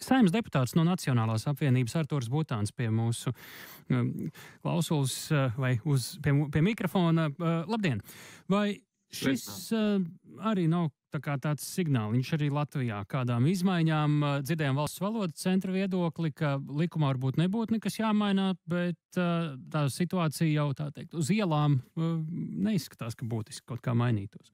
Saeimas deputāts no Nacionālās apvienības Arturs Butāns pie mūsu klausulas vai pie mikrofona. Labdien! Vai šis arī nav tāds signāls arī Latvijā kādām izmaiņām? Dzirdējām valsts valodas centra viedokli, ka likumā varbūt nebūtu nekas jāmainā, bet tā situācija jau tā teikt uz ielām neizskatās, ka būtiski kaut kā mainītos.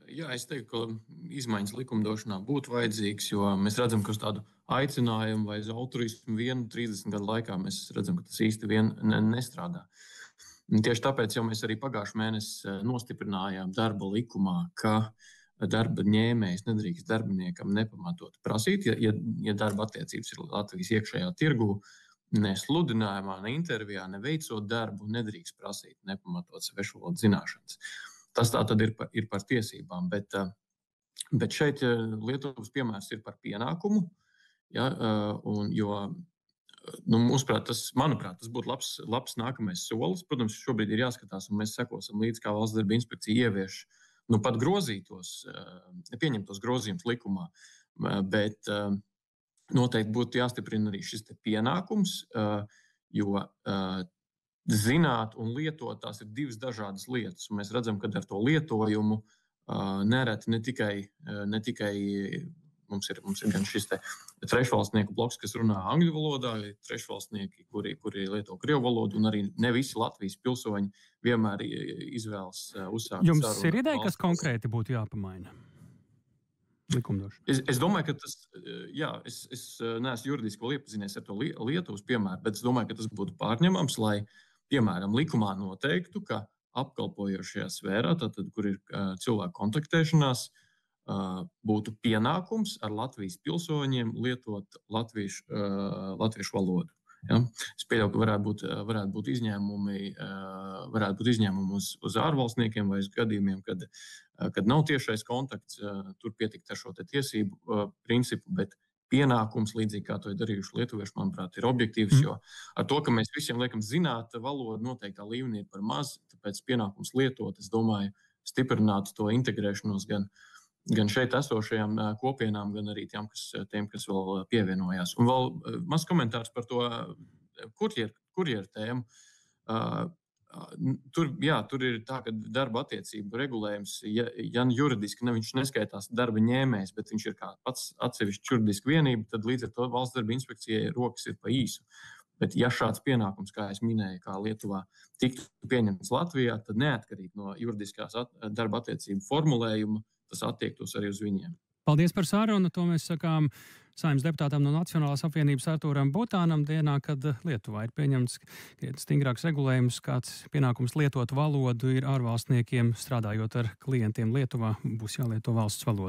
Jā, es teiktu, ka izmaiņas likumdošanā būtu vajadzīgas, jo mēs redzam, ka uz tādu aicinājumu vai uz altruismu 30 gadu laikā mēs redzam, ka tas īsti vien nestrādā. Tieši tāpēc jau mēs arī pagājušajā mēnesī nostiprinājām darba likumā, ka darba ņēmējs nedrīkst darbiniekam nepamatot prasīt, ja darba attiecības ir Latvijas iekšējā tirgū, ne sludinājumā, ne intervijā, ne veicot darbu, nedrīkst prasīt nepamatot svešvalodu zināšanas. Tas tā tad ir par tiesībām, bet šeit Lietuvas piemērs ir par pienākumu, ja, manuprāt, tas būtu labs nākamais solis. Protams, šobrīd ir jāskatās, un mēs sekosim līdz, kā Valsts darba inspekcija ievieš, pat pieņemtos grozījumus likumā, bet noteikti būtu jāstiprina arī šis pienākums, jo zināt un lietot, tās ir divas dažādas lietas. Un mēs redzam, ka ar to lietojumu nereti ne tikai mums ir gan šis trešvalstnieku bloks, kas runā angļu valodā, trešvalstnieki, kuri lieto krievu valodu, un arī ne visi Latvijas pilsoņi vienmēr izvēlas uzsākt sarunu. Jums ir ideja, kas konkrēti būtu jāpamaina? Es domāju, ka tas, es neesmu juridiski vēl iepazinies ar to Lietuvas piemēru, bet es domāju, ka tas būtu pārņemams, lai, piemēram, likumā noteiktu, ka apkalpojošajā sfērā, tātad, kur ir cilvēku kontaktēšanās, būtu pienākums ar Latvijas pilsoņiem lietot latviešu valodu. Ja? Es pieļauju, ka varētu būt izņēmumi uz ārvalstniekiem vai uz gadījumiem, kad nav tiešais kontakts, tur pietikt ar šo tiesību principu, bet pienākums, līdzīgi kā to ir darījuši lietuvieši, manuprāt, ir objektīvs, jo ar to, ka mēs visiem liekam zināt valodu noteiktā līmenī ir par maz, tāpēc pienākums lietot, es domāju, stiprinātu to integrēšanos gan šeit esošajām kopienām, gan arī tiem, kas vēl pievienojās. Un vēl maz komentārs par to kurjeru tēmu. Tur ir tā, ka darba attiecību regulējums, ja juridiski viņš neskaitās darba ņēmējs, bet viņš ir kā pats atsevišķi juridiska vienība, tad līdz ar to Valsts darba inspekcijai rokas ir pa īsu. Bet ja šāds pienākums, kā es minēju, kā Lietuvā, tiktu pieņemts Latvijā, tad neatkarīgi no juridiskās darba attiecību formulējuma, tas attiektos arī uz viņiem. Paldies par sarunu. To mēs sakām Saeimas deputātam no Nacionālās apvienības Arturam Butānam dienā, kad Lietuvā ir pieņemts stingrāks regulējums, kāds pienākums lietot valodu ir ārvalstniekiem, strādājot ar klientiem Lietuvā, būs jālieto valsts valoda.